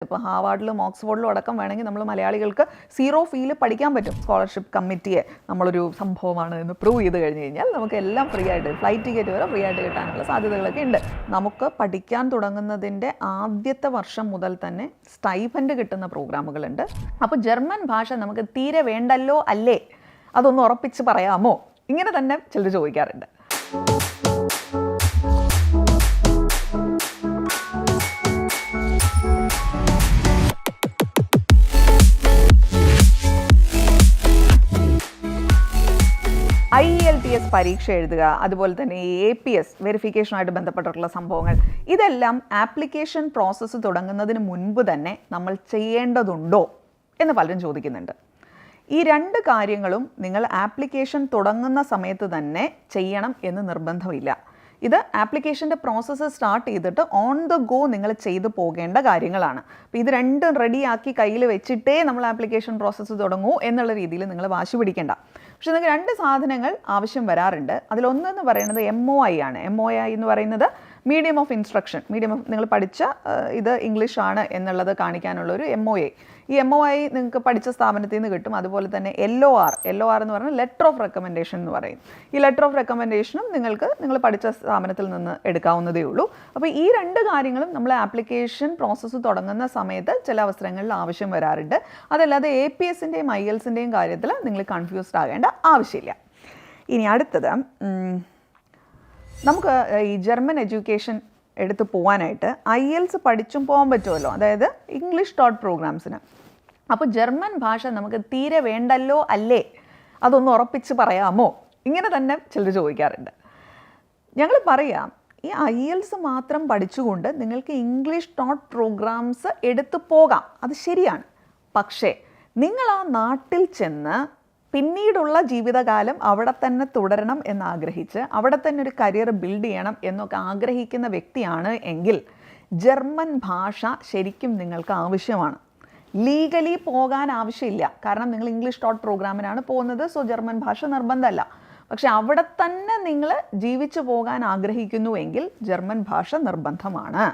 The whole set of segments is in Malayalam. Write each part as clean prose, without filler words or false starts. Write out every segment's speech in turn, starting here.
ഇപ്പോൾ ഹാർവാർഡിലും ഓക്സ്ഫോർഡിലും അടക്കം വേണമെങ്കിൽ നമ്മൾ മലയാളികൾക്ക് 0 ഫീൽ പഠിക്കാൻ പറ്റും. സ്കോളർഷിപ്പ് കമ്മിറ്റിയെ നമ്മളൊരു സംഭവമാണ് എന്ന് പ്രൂവ് ചെയ്ത് കഴിഞ്ഞ് കഴിഞ്ഞാൽ നമുക്ക് എല്ലാം ഫ്രീ ആയിട്ട്, ഫ്ലൈറ്റ് ടിക്കറ്റ് വരെ ഫ്രീ ആയിട്ട് കിട്ടാനുള്ള സാധ്യതകളൊക്കെ ഉണ്ട്. നമുക്ക് പഠിക്കാൻ തുടങ്ങുന്നതിൻ്റെ ആദ്യത്തെ വർഷം മുതൽ തന്നെ സ്റ്റൈഫൻഡ് കിട്ടുന്ന പ്രോഗ്രാമുകളുണ്ട്. അപ്പോൾ ജർമ്മൻ ഭാഷ നമുക്ക് തീരെ വേണ്ടല്ലോ അല്ലേ, അതൊന്ന് ഉറപ്പിച്ച് പറയാമോ, ഇങ്ങനെ തന്നെ ചിലർ ചോദിക്കാറുണ്ട്. IELTS പരീക്ഷ എഴുതുക, അതുപോലെ തന്നെ APS വെരിഫിക്കേഷനുമായിട്ട് ബന്ധപ്പെട്ടിട്ടുള്ള സംഭവങ്ങൾ, ഇതെല്ലാം ആപ്ലിക്കേഷൻ പ്രോസസ്സ് തുടങ്ങുന്നതിന് മുൻപ് തന്നെ നമ്മൾ ചെയ്യേണ്ടതുണ്ടോ എന്ന് പലരും ചോദിക്കുന്നുണ്ട്. ഈ 2 കാര്യങ്ങളും നിങ്ങൾ ആപ്ലിക്കേഷൻ തുടങ്ങുന്ന സമയത്ത് തന്നെ ചെയ്യണം എന്ന് നിർബന്ധമില്ല. ഇത് ആപ്ലിക്കേഷൻ്റെ പ്രോസസ്സ് സ്റ്റാർട്ട് ചെയ്തിട്ട് ഓൺ ദ ഗോ നിങ്ങൾ ചെയ്തു പോകേണ്ട കാര്യങ്ങളാണ്. അപ്പോൾ ഇത് രണ്ടും റെഡിയാക്കി കയ്യിൽ വെച്ചിട്ടേ നമ്മൾ ആപ്ലിക്കേഷൻ പ്രോസസ്സ് തുടങ്ങൂ എന്നുള്ള രീതിയിൽ നിങ്ങൾ വാശി പിടിക്കേണ്ട. പക്ഷേ നിങ്ങൾക്ക് 2 സാധനങ്ങൾ ആവശ്യം വരാറുണ്ട്. അതിലൊന്നെന്ന് പറയുന്നത് MOI ആണ്. MOI എന്ന് പറയുന്നത് മീഡിയം ഓഫ് ഇൻസ്ട്രക്ഷൻ, നിങ്ങൾ പഠിച്ച ഇത് ഇംഗ്ലീഷ് ആണ് എന്നുള്ളത് കാണിക്കാനുള്ളൊരു MOI. ഈ MOI നിങ്ങൾക്ക് പഠിച്ച സ്ഥാപനത്തിൽ നിന്ന് കിട്ടും. അതുപോലെ തന്നെ LOR എന്ന് പറഞ്ഞാൽ ലെറ്റർ ഓഫ് റെക്കമെൻഡേഷൻ എന്ന് പറയും. ഈ ലെറ്റർ ഓഫ് റെക്കമെൻഡേഷനും നിങ്ങൾ പഠിച്ച സ്ഥാപനത്തിൽ നിന്ന് എടുക്കാവുന്നതേ ഉള്ളൂ. അപ്പോൾ ഈ 2 കാര്യങ്ങളും നമ്മൾ ആപ്ലിക്കേഷൻ പ്രോസസ്സ് തുടങ്ങുന്ന സമയത്ത് ചില അവസരങ്ങളിൽ ആവശ്യം വരാറുണ്ട്. അതല്ലാതെ APSൻ്റെയും IELTSൻ്റെയും കാര്യത്തിൽ നിങ്ങൾ കൺഫ്യൂസ്ഡ് ആകേണ്ട ആവശ്യമില്ല. ഇനി അടുത്തത്, നമുക്ക് ഈ ജർമ്മൻ എഡ്യൂക്കേഷൻ എടുത്ത് പോകാനായിട്ട് IELTS പഠിച്ചും പോകാൻ പറ്റുമല്ലോ, അതായത് ഇംഗ്ലീഷ് ടോട്ട് പ്രോഗ്രാംസിന്. അപ്പോൾ ജർമ്മൻ ഭാഷ നമുക്ക് തീരെ വേണ്ടല്ലോ അല്ലേ, അതൊന്ന് ഉറപ്പിച്ച് പറയാമോ, ഇങ്ങനെ തന്നെ ചിലർ ചോദിക്കാറുണ്ട്. ഞങ്ങൾ പറയാം, ഈ IELTS മാത്രം പഠിച്ചുകൊണ്ട് നിങ്ങൾക്ക് ഇംഗ്ലീഷ് ടോട്ട് പ്രോഗ്രാംസ് എടുത്തു പോകാം, അത് ശരിയാണ്. പക്ഷേ നിങ്ങൾ ആ നാട്ടിൽ ചെന്ന് പിന്നീടുള്ള ജീവിതകാലം അവിടെ തന്നെ തുടരണം എന്നാഗ്രഹിച്ച് അവിടെ തന്നെ ഒരു കരിയർ ബിൽഡ് ചെയ്യണം എന്നൊക്കെ ആഗ്രഹിക്കുന്ന വ്യക്തിയാണ് എങ്കിൽ ജർമ്മൻ ഭാഷ ശരിക്കും നിങ്ങൾക്ക് ആവശ്യമാണ്. ലീഗലി പോകാൻ ആവശ്യമില്ല, കാരണം നിങ്ങൾ ഇംഗ്ലീഷ് ടോട്ട് പ്രോഗ്രാമിനാണ് പോകുന്നത്. സോ ജർമ്മൻ ഭാഷ നിർബന്ധമല്ല. പക്ഷെ അവിടെ തന്നെ നിങ്ങൾ ജീവിച്ചു പോകാൻ ആഗ്രഹിക്കുന്നുവെങ്കിൽ ജർമ്മൻ ഭാഷ നിർബന്ധമാണ്.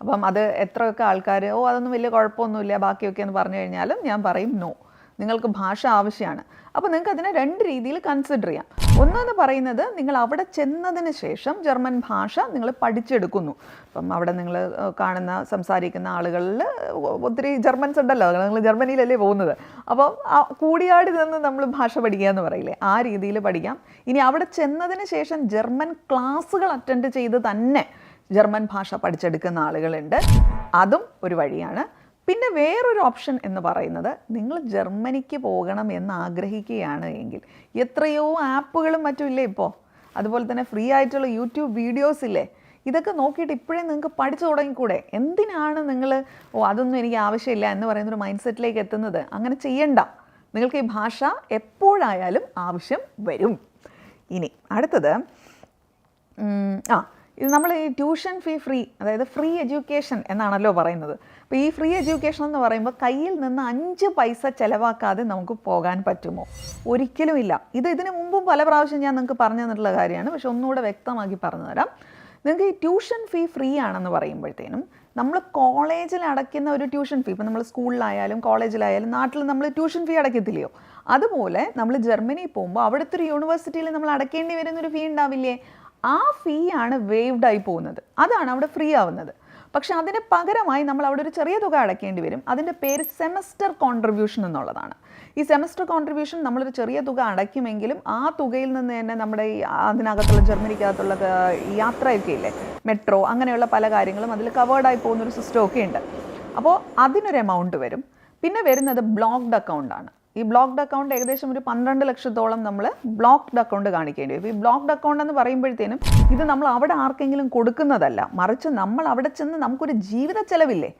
അപ്പം അത് എത്രയൊക്കെ ആൾക്കാർ അതൊന്നും വലിയ കുഴപ്പമൊന്നുമില്ല ബാക്കിയൊക്കെ എന്ന് പറഞ്ഞു കഴിഞ്ഞാലും ഞാൻ പറയും നോ, നിങ്ങൾക്ക് ഭാഷ ആവശ്യമാണ്. അപ്പോൾ നിങ്ങൾക്ക് അതിനെ 2 രീതിയിൽ കൺസിഡർ ചെയ്യാം. ഒന്നെന്ന് പറയുന്നത്, നിങ്ങൾ അവിടെ ചെന്നതിന് ശേഷം ജർമ്മൻ ഭാഷ നിങ്ങൾ പഠിച്ചെടുക്കുന്നു. അപ്പം അവിടെ നിങ്ങൾ കാണുന്ന സംസാരിക്കുന്ന ആളുകളിൽ ഒത്തിരി ജർമ്മൻസ് ഉണ്ടല്ലോ, നിങ്ങൾ ജർമ്മനിയിലല്ലേ പോകുന്നത്. അപ്പം കൂടിയാടി നിന്ന് നമ്മൾ ഭാഷ പഠിക്കുക എന്ന് പറയില്ലേ, ആ രീതിയിൽ പഠിക്കാം. ഇനി അവിടെ ചെന്നതിന് ശേഷം ജർമ്മൻ ക്ലാസ്സുകൾ അറ്റൻഡ് ചെയ്ത് തന്നെ ജർമ്മൻ ഭാഷ പഠിച്ചെടുക്കുന്ന ആളുകളുണ്ട്, അതും ഒരു വഴിയാണ്. പിന്നെ വേറൊരു ഓപ്ഷൻ എന്ന് പറയുന്നത്, നിങ്ങൾ ജർമ്മനിക്ക് പോകണം എന്ന് ആഗ്രഹിക്കുകയാണ് എങ്കിൽ എത്രയോ ആപ്പുകളും മറ്റും ഇല്ലേ ഇപ്പോൾ, അതുപോലെ തന്നെ ഫ്രീ ആയിട്ടുള്ള യൂട്യൂബ് വീഡിയോസ് ഇല്ലേ, ഇതൊക്കെ നോക്കിയിട്ട് ഇപ്പോഴേ നിങ്ങൾക്ക് പഠിച്ചു തുടങ്ങിക്കൂടെ? എന്തിനാണ് നിങ്ങൾ അതൊന്നും എനിക്ക് ആവശ്യമില്ല എന്ന് പറയുന്നൊരു മൈൻഡ് സെറ്റിലേക്ക് എത്തുന്നത്? അങ്ങനെ ചെയ്യണ്ട, നിങ്ങൾക്ക് ഈ ഭാഷ എപ്പോഴായാലും ആവശ്യം വരും. ഇനി അടുത്തത്, ഇത് നമ്മൾ ഈ ട്യൂഷൻ ഫീ ഫ്രീ, അതായത് ഫ്രീ എഡ്യൂക്കേഷൻ എന്നാണല്ലോ പറയുന്നത്. അപ്പോൾ ഈ ഫ്രീ എഡ്യൂക്കേഷൻ എന്ന് പറയുമ്പോൾ കയ്യിൽ നിന്ന് 5 പൈസ ചിലവാക്കാതെ നമുക്ക് പോകാൻ പറ്റുമോ? ഒരിക്കലുമില്ല. ഇതിന് മുമ്പും പല പ്രാവശ്യം ഞാൻ നിങ്ങൾക്ക് പറഞ്ഞു തന്നിട്ടുള്ള കാര്യമാണ്, പക്ഷെ ഒന്നുകൂടെ വ്യക്തമാക്കി പറഞ്ഞു തരാം. നിങ്ങൾക്ക് ഈ ട്യൂഷൻ ഫീ ഫ്രീ ആണെന്ന് പറയുമ്പോഴത്തേനും നമ്മൾ കോളേജിൽ അടയ്ക്കുന്ന ഒരു ട്യൂഷൻ ഫീ, ഇപ്പം നമ്മൾ സ്കൂളിലായാലും കോളേജിലായാലും നാട്ടിൽ നമ്മൾ ട്യൂഷൻ ഫീ അടയ്ക്കത്തില്ലയോ, അതുപോലെ നമ്മൾ ജർമ്മനി പോകുമ്പോൾ അവിടുത്തെ ഒരു യൂണിവേഴ്സിറ്റിയിൽ നമ്മൾ അടയ്ക്കേണ്ടി വരുന്നൊരു ഫീ ഉണ്ടാവില്ലേ, ആ ഫീ ആണ് വേവ്ഡ് ആയി പോകുന്നത്, അതാണ് അവിടെ ഫ്രീ ആവുന്നത്. പക്ഷെ അതിന് പകരമായി നമ്മൾ അവിടെ ഒരു ചെറിയ തുക അടയ്ക്കേണ്ടി വരും. അതിൻ്റെ പേര് സെമസ്റ്റർ കോൺട്രിബ്യൂഷൻ എന്നുള്ളതാണ്. ഈ സെമസ്റ്റർ കോൺട്രിബ്യൂഷൻ നമ്മളൊരു ചെറിയ തുക അടയ്ക്കുമെങ്കിലും ആ തുകയിൽ നിന്ന് തന്നെ നമ്മുടെ ഈ അതിനകത്തുള്ള ജർമ്മനിക്കകത്തുള്ള യാത്രയൊക്കെ ഇല്ലേ, മെട്രോ, അങ്ങനെയുള്ള പല കാര്യങ്ങളും അതിൽ കവേർഡായി പോകുന്നൊരു സിസ്റ്റമൊക്കെ ഉണ്ട്. അപ്പോൾ അതിനൊരു എമൗണ്ട് വരും. പിന്നെ വരുന്നത് ബ്ലോക്ക്ഡ് അക്കൗണ്ടാണ്. ഈ ബ്ലോക്ക്ഡ് അക്കൗണ്ട് ഏകദേശം ഒരു 12 ലക്ഷത്തോളം നമ്മൾ ബ്ലോക്ക്ഡ് അക്കൗണ്ട് കാണിക്കേണ്ടി വരും. ഈ ബ്ലോക്ക്ഡ് അക്കൗണ്ട് എന്ന് പറയുമ്പോഴത്തേനും ഇത് നമ്മൾ അവിടെ ആർക്കെങ്കിലും കൊടുക്കുന്നതല്ല, മറിച്ച് നമ്മൾ അവിടെ ചെന്ന് നമുക്കൊരു ജീവിത ചെലവില്ലേ,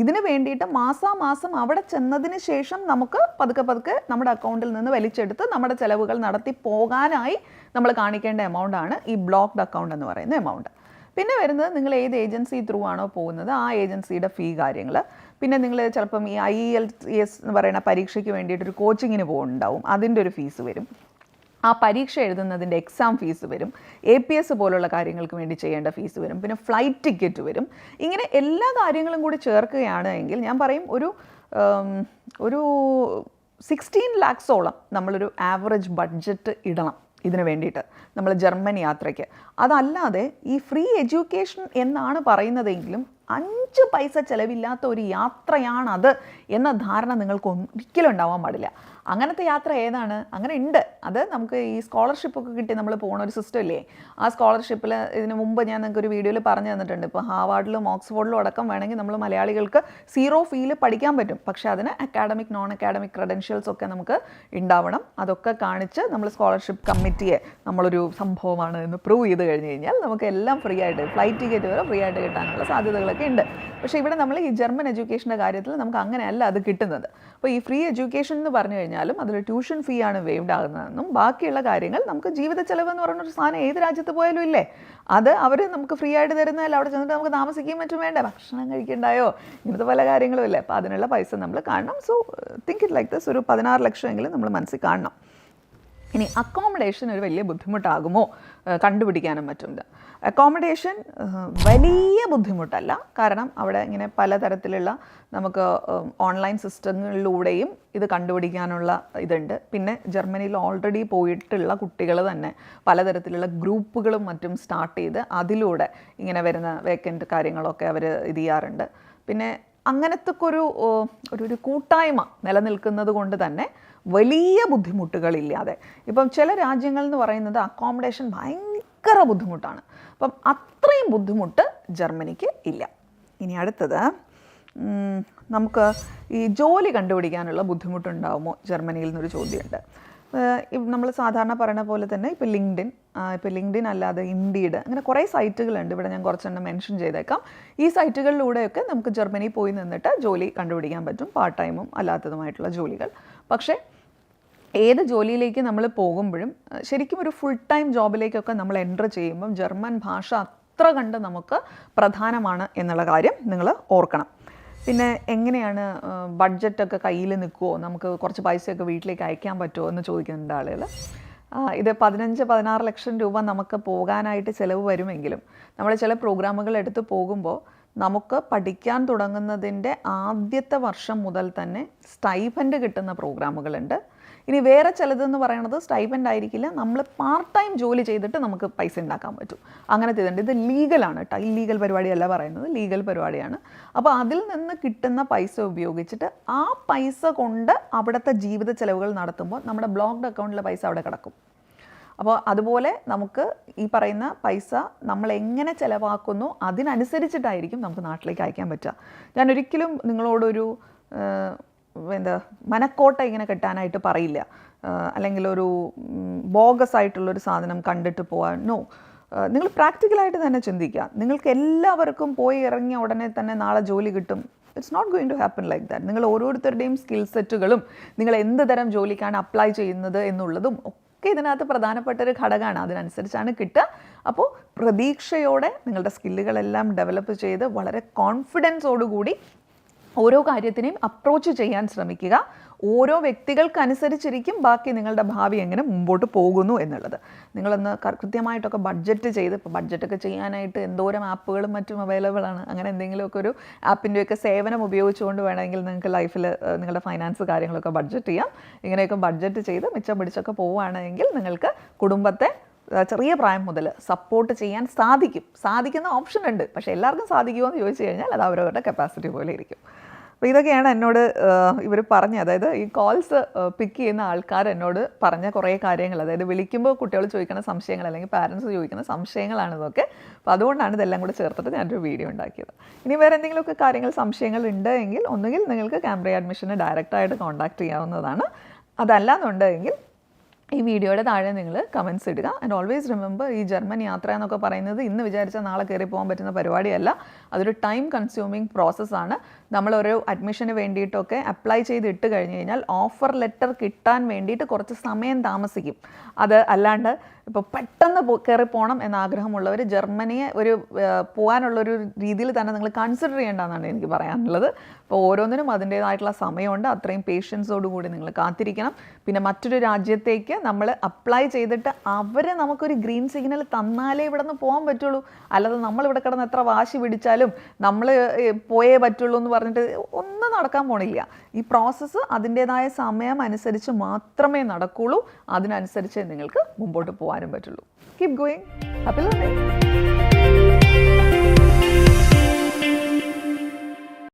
ഇതിന് വേണ്ടിയിട്ട് മാസാമാസം അവിടെ ചെന്നതിന് ശേഷം നമുക്ക് പതുക്കെ നമ്മുടെ അക്കൗണ്ടിൽ നിന്ന് വലിച്ചെടുത്ത് നമ്മുടെ ചിലവുകൾ നടത്തി പോകാനായി നമ്മൾ കാണിക്കേണ്ട എമൗണ്ടാണ് ഈ ബ്ലോക്ക്ഡ് അക്കൗണ്ട് എന്ന് പറയുന്ന എമൗണ്ട്. പിന്നെ വരുന്നത്, നിങ്ങൾ ഏത് ഏജൻസി ത്രൂ ആണോ പോകുന്നത് ആ ഏജൻസിയുടെ ഫീ കാര്യങ്ങൾ. പിന്നെ നിങ്ങൾ ചിലപ്പം ഈ IELTS എന്ന് പറയുന്ന പരീക്ഷയ്ക്ക് വേണ്ടിയിട്ടൊരു കോച്ചിങ്ങിന് പോകുന്നുണ്ടാവും, അതിൻ്റെ ഒരു ഫീസ് വരും. ആ പരീക്ഷ എഴുതുന്നതിൻ്റെ എക്സാം ഫീസ് വരും, APS പോലുള്ള കാര്യങ്ങൾക്ക് വേണ്ടി ചെയ്യേണ്ട ഫീസ് വരും, പിന്നെ ഫ്ലൈറ്റ് ടിക്കറ്റ് വരും. ഇങ്ങനെ എല്ലാ കാര്യങ്ങളും കൂടി ചേർക്കുകയാണ് എങ്കിൽ ഞാൻ പറയും ഒരു 16 lakhsോളം നമ്മളൊരു ആവറേജ് ബഡ്ജറ്റ് ഇടണം ഇതിന് വേണ്ടിയിട്ട്, നമ്മൾ ജർമ്മൻ യാത്രയ്ക്ക്. അതല്ലാതെ ഈ ഫ്രീ എഡ്യൂക്കേഷൻ എന്നാണ് പറയുന്നതെങ്കിലും 5 പൈസ ചിലവില്ലാത്ത ഒരു യാത്രയാണത് എന്ന ധാരണ നിങ്ങൾക്ക് ഒരിക്കലും ഉണ്ടാവാൻ പാടില്ല. അങ്ങനത്തെ യാത്ര ഏതാണ്? അങ്ങനെ ഉണ്ട്. അത് നമുക്ക് ഈ സ്കോളർഷിപ്പൊക്കെ കിട്ടി നമ്മൾ പോകുന്ന ഒരു സിസ്റ്റം ഇല്ലേ, ആ സ്കോളർഷിപ്പിൽ ഇതിന് മുമ്പ് ഞാൻ നിങ്ങൾക്ക് ഒരു വീഡിയോയിൽ പറഞ്ഞു തന്നിട്ടുണ്ട്. ഇപ്പോൾ ഹാർവാർഡിലും ഓക്സ്ഫോർഡിലും അടക്കം വേണമെങ്കിൽ നമ്മൾ മലയാളികൾക്ക് 0 ഫീൽ പഠിക്കാൻ പറ്റും. പക്ഷേ അതിന് അക്കാഡമിക് നോൺ അക്കാഡമിക് ക്രെഡൻഷ്യൽസ് ഒക്കെ നമുക്ക് ഉണ്ടാവണം. അതൊക്കെ കാണിച്ച് നമ്മൾ സ്കോളർഷിപ്പ് കമ്മിറ്റിയെ നമ്മളൊരു സംഭവമാണ് എന്ന് പ്രൂവ് ചെയ്ത് കഴിഞ്ഞ് കഴിഞ്ഞാൽ നമുക്ക് എല്ലാം ഫ്രീ ആയിട്ട്, ഫ്ലൈറ്റ് ടിക്കറ്റ് വരെ ഫ്രീ ആയിട്ട് കിട്ടാനുള്ള സാധ്യതകളൊക്കെ ഉണ്ട്. പക്ഷേ ഇവിടെ നമ്മൾ ഈ ജർമ്മൻ എഡ്യൂക്കേഷൻ്റെ കാര്യത്തിൽ നമുക്ക് അങ്ങനെയല്ല അത് കിട്ടുന്നത്. അപ്പോൾ ഈ ഫ്രീ എഡ്യൂക്കേഷൻ എന്ന് പറഞ്ഞു കഴിഞ്ഞാലും അതിൽ ട്യൂഷൻ ഫീ ആണ് വേവ്ഡ് ആകുന്നതെന്നും ബാക്കിയുള്ള കാര്യങ്ങൾ നമുക്ക് ജീവിത ചെലവ് എന്ന് പറയുന്നൊരു സാധനം ഏത് രാജ്യത്ത് പോയാലും ഇല്ലേ, അത് അവർ നമുക്ക് ഫ്രീ ആയിട്ട് തരുന്നതല്ല. അവിടെ ചെന്നിട്ട് നമുക്ക് താമസിക്കുകയും മറ്റും വേണ്ടേ, ഭക്ഷണം കഴിക്കണ്ടായോ, ഇങ്ങനത്തെ പല കാര്യങ്ങളും ഇല്ലേ. അപ്പോൾ അതിനുള്ള പൈസ നമ്മൾ കാണണം. So think it like this, ഒരു 16 ലക്ഷമെങ്കിലും നമ്മൾ മനസ്സിൽ കാണണം. ഇനി അക്കോമഡേഷൻ ഒരു വലിയ ബുദ്ധിമുട്ടാകുമോ കണ്ടുപിടിക്കാനും മറ്റും? അക്കോമഡേഷൻ വലിയ ബുദ്ധിമുട്ടല്ല. കാരണം അവിടെ ഇങ്ങനെ പലതരത്തിലുള്ള നമുക്ക് ഓൺലൈൻ സിസ്റ്റങ്ങളിലൂടെയും ഇത് കണ്ടുപിടിക്കാനുള്ള ഇതുണ്ട്. പിന്നെ ജർമ്മനിയിൽ ഓൾറെഡി പോയിട്ടുള്ള കുട്ടികൾ തന്നെ പലതരത്തിലുള്ള ഗ്രൂപ്പുകളും മറ്റും സ്റ്റാർട്ട് ചെയ്ത് അതിലൂടെ ഇങ്ങനെ വരുന്ന വേക്കൻറ്റ് കാര്യങ്ങളൊക്കെ അവർ ഇത് ചെയ്യാറുണ്ട്. പിന്നെ അങ്ങനത്തെ ഒരു കൂട്ടായ്മ നിലനിൽക്കുന്നത് കൊണ്ട് തന്നെ വലിയ ബുദ്ധിമുട്ടുകളില്ലാതെ, ഇപ്പം ചില രാജ്യങ്ങൾ എന്ന് പറയുന്നത് അക്കോമഡേഷൻ ഭയങ്കര ബുദ്ധിമുട്ടാണ്. അപ്പം അത്രയും ബുദ്ധിമുട്ട് ജർമ്മനിക്ക് ഇല്ല. ഇനി അടുത്തത്, നമുക്ക് ഈ ജോലി കണ്ടുപിടിക്കാനുള്ള ബുദ്ധിമുട്ടുണ്ടാകുമോ ജർമ്മനിയിൽ നിന്നൊരു ചോദ്യമുണ്ട്. നമ്മൾ സാധാരണ പറയുന്ന പോലെ തന്നെ ഇപ്പോൾ ലിങ്ക്ഡിൻ അല്ലാതെ ഇൻഡീഡ്, അങ്ങനെ കുറേ സൈറ്റുകളുണ്ട്. ഇവിടെ ഞാൻ കുറച്ചെണ്ണം മെൻഷൻ ചെയ്തേക്കാം. ഈ സൈറ്റുകളിലൂടെയൊക്കെ നമുക്ക് ജർമ്മനി പോയി നിന്നിട്ട് ജോലി കണ്ടുപിടിക്കാൻ പറ്റും, പാർട്ട് ടൈമും അല്ലാത്തതുമായിട്ടുള്ള ജോലികൾ. പക്ഷേ ഏത് ജോലിയിലേക്ക് നമ്മൾ പോകുമ്പോഴും ശരിക്കും ഒരു ഫുൾ ടൈം ജോബിലേക്കൊക്കെ നമ്മൾ എൻ്റർ ചെയ്യുമ്പം ജർമ്മൻ ഭാഷ അത്ര കണ്ട് നമുക്ക് പ്രധാനമാണ് എന്നുള്ള കാര്യം നിങ്ങൾ ഓർക്കണം. പിന്നെ എങ്ങനെയാണ് ബഡ്ജറ്റൊക്കെ കയ്യിൽ നിൽക്കുമോ, നമുക്ക് കുറച്ച് പൈസയൊക്കെ വീട്ടിലേക്ക് അയക്കാൻ പറ്റുമോ എന്ന് ചോദിക്കുന്നുണ്ട് ആളുകൾ. ഇത് 15-16 ലക്ഷം രൂപ നമുക്ക് പോകാനായിട്ട് ചിലവ് വരുമെങ്കിലും നമ്മൾ ചില പ്രോഗ്രാമുകൾ എടുത്ത് പോകുമ്പോൾ നമുക്ക് പഠിക്കാൻ തുടങ്ങുന്നതിൻ്റെ ആദ്യത്തെ വർഷം മുതൽ തന്നെ സ്റ്റൈഫൻഡ് കിട്ടുന്ന പ്രോഗ്രാമുകളുണ്ട്. ഇനി വേറെ ചിലതെന്ന് പറയുന്നത് സ്റ്റൈഫൻഡ് ആയിരിക്കില്ല, നമ്മൾ പാർട്ട് ടൈം ജോലി ചെയ്തിട്ട് നമുക്ക് പൈസ ഉണ്ടാക്കാൻ പറ്റും. അങ്ങനത്തെ ഇതുണ്ട്. ഇത് ലീഗലാണ് കേട്ടോ, ഇല്ലീഗൽ പരിപാടിയല്ല പറയുന്നത്, ലീഗൽ പരിപാടിയാണ്. അപ്പോൾ അതിൽ നിന്ന് കിട്ടുന്ന പൈസ ഉപയോഗിച്ചിട്ട് ആ പൈസ കൊണ്ട് അവിടുത്തെ ജീവിത ചെലവുകൾ നടത്തുമ്പോൾ നമ്മുടെ ബ്ലോക്ക്ഡ് അക്കൗണ്ടിലെ പൈസ അവിടെ കിടക്കും. അപ്പോൾ അതുപോലെ നമുക്ക് ഈ പറയുന്ന പൈസ നമ്മൾ എങ്ങനെ ചിലവാക്കുന്നു അതിനനുസരിച്ചിട്ടായിരിക്കും നമുക്ക് നാട്ടിലേക്ക് അയക്കാൻ പറ്റുക. ഞാൻ ഒരിക്കലും നിങ്ങളോടൊരു മനക്കോട്ട ഇങ്ങനെ കെട്ടാനായിട്ട് പറയില്ല, അല്ലെങ്കിൽ ഒരു ബോഗസ് ആയിട്ടുള്ളൊരു സാധനം കണ്ടിട്ട് പോകാൻ. നോ, നിങ്ങൾ പ്രാക്ടിക്കലായിട്ട് തന്നെ ചിന്തിക്കുക. നിങ്ങൾക്ക് എല്ലാവർക്കും പോയി ഇറങ്ങിയ ഉടനെ തന്നെ നാളെ ജോലി കിട്ടും. It's not going to happen like that. നിങ്ങൾ ഓരോരുത്തരുടെയും സ്കിൽ സെറ്റുകളും നിങ്ങൾ എന്ത് തരം ജോലിക്കാണ് അപ്ലൈ ചെയ്യുന്നത് എന്നുള്ളതും ഒക്കെ ഇതിനകത്ത് പ്രധാനപ്പെട്ട ഒരു ഘടകമാണ്. അതിനനുസരിച്ചാണ് കിട്ടുക. അപ്പോൾ പ്രതീക്ഷയോടെ നിങ്ങളുടെ സ്കില്ലുകളെല്ലാം ഡെവലപ്പ് ചെയ്ത് വളരെ കോൺഫിഡൻസോടുകൂടി ഓരോ കാര്യത്തിനെയും അപ്രോച്ച് ചെയ്യാൻ ശ്രമിക്കുക. ഓരോ വ്യക്തികൾക്കനുസരിച്ചിരിക്കും ബാക്കി നിങ്ങളുടെ ഭാവി എങ്ങനെ മുമ്പോട്ട് പോകുന്നു എന്നുള്ളത്. നിങ്ങളൊന്ന് കൃത്യമായിട്ടൊക്കെ ബഡ്ജറ്റ് ചെയ്ത്, ഇപ്പോൾ ബഡ്ജറ്റൊക്കെ ചെയ്യാനായിട്ട് എന്തോരം ആപ്പുകളും മറ്റും അവൈലബിൾ ആണ്. അങ്ങനെ എന്തെങ്കിലുമൊക്കെ ഒരു ആപ്പിൻ്റെയൊക്കെ സേവനം ഉപയോഗിച്ചുകൊണ്ട് വേണമെങ്കിൽ നിങ്ങൾക്ക് ലൈഫിൽ നിങ്ങളുടെ ഫൈനാൻസ് കാര്യങ്ങളൊക്കെ ബഡ്ജറ്റ് ചെയ്യാം. ഇങ്ങനെയൊക്കെ ബഡ്ജറ്റ് ചെയ്ത് മിച്ചം പിടിച്ചൊക്കെ പോവുകയാണെങ്കിൽ നിങ്ങൾക്ക് കുടുംബത്തെ ചെറിയ പ്രായം മുതൽ സപ്പോർട്ട് ചെയ്യാൻ സാധിക്കുന്ന ഓപ്ഷൻ ഉണ്ട്. പക്ഷേ എല്ലാവർക്കും സാധിക്കുമോ എന്ന് ചോദിച്ചു കഴിഞ്ഞാൽ അത് അവരവരുടെ കപ്പാസിറ്റി പോലെ ഇരിക്കും. അപ്പോൾ ഇതൊക്കെയാണ് എന്നോട് ഇവർ പറഞ്ഞ, അതായത് ഈ കോൾസ് പിക്ക് ചെയ്യുന്ന ആൾക്കാർ എന്നോട് പറഞ്ഞ കുറേ കാര്യങ്ങൾ. അതായത് വിളിക്കുമ്പോൾ കുട്ടികൾ ചോദിക്കുന്ന സംശയങ്ങൾ അല്ലെങ്കിൽ പാരൻസ് ചോദിക്കുന്ന സംശയങ്ങളാണ് ഇതൊക്കെ. അപ്പോൾ അതുകൊണ്ടാണ് ഇതെല്ലാം കൂടെ ചേർത്തിട്ട് ഞാനൊരു വീഡിയോ ഉണ്ടാക്കിയത്. ഇനി വേറെ എന്തെങ്കിലുമൊക്കെ കാര്യങ്ങൾ സംശയങ്ങൾ ഉണ്ട് എങ്കിൽ ഒന്നുകിൽ നിങ്ങൾക്ക് കാംബ്രിയ അഡ്മിഷന് ഡയറക്റ്റായിട്ട് കോൺടാക്ട് ചെയ്യാവുന്നതാണ്. അതല്ലാന്നുണ്ടെങ്കിൽ ഈ വീഡിയോയുടെ താഴെ നിങ്ങൾ കമൻസ് ഇടുക. ആൻഡ് ഓൾവേസ് റിമെമ്പർ, ഈ ജർമ്മൻ യാത്ര എന്നൊക്കെ പറയുന്നത് ഇന്ന് വിചാരിച്ചാൽ നാളെ കയറി പോകാൻ പറ്റുന്ന പരിപാടിയല്ല. അതൊരു ടൈം കൺസ്യൂമിങ് പ്രോസസ്സാണ്. നമ്മളൊരു അഡ്മിഷന് വേണ്ടിയിട്ടൊക്കെ അപ്ലൈ ചെയ്ത് ഇട്ട് കഴിഞ്ഞ് കഴിഞ്ഞാൽ ഓഫർ ലെറ്റർ കിട്ടാൻ വേണ്ടിയിട്ട് കുറച്ച് സമയം താമസിക്കും. അത് അല്ലാണ്ട് ഇപ്പോൾ പെട്ടെന്ന് കയറി പോകണം എന്ന ആഗ്രഹമുള്ളവർ ജർമ്മനിയെ ഒരു പോകാനുള്ളൊരു രീതിയിൽ തന്നെ നിങ്ങൾ കൺസിഡർ ചെയ്യേണ്ടതെന്നാണ് എനിക്ക് പറയാനുള്ളത്. അപ്പോൾ ഓരോന്നിനും അതിൻ്റേതായിട്ടുള്ള സമയമുണ്ട്, അത്രയും പേഷ്യൻസോടുകൂടി നിങ്ങൾ കാത്തിരിക്കണം. പിന്നെ മറ്റൊരു രാജ്യത്തേക്ക് നമ്മൾ അപ്ലൈ ചെയ്തിട്ട് അവർ നമുക്കൊരു ഗ്രീൻ സിഗ്നൽ തന്നാലേ ഇവിടെ നിന്ന് പോകാൻ പറ്റുള്ളൂ. അല്ലാതെ നമ്മളിവിടെ കിടന്ന് എത്ര വാശി പിടിച്ചാലും നമ്മൾ പോയേ പറ്റുള്ളൂ എന്ന് പറഞ്ഞിട്ട് ഒന്നും നടക്കാൻ പോണില്ല. ഈ പ്രോസസ്സ് അതിൻ്റേതായ സമയം അനുസരിച്ച് മാത്രമേ നടക്കുകയുള്ളൂ. അതിനനുസരിച്ച് നിങ്ങൾക്ക് മുമ്പോട്ട് പോകാനും പറ്റുള്ളൂ. Keep going. Happy learning.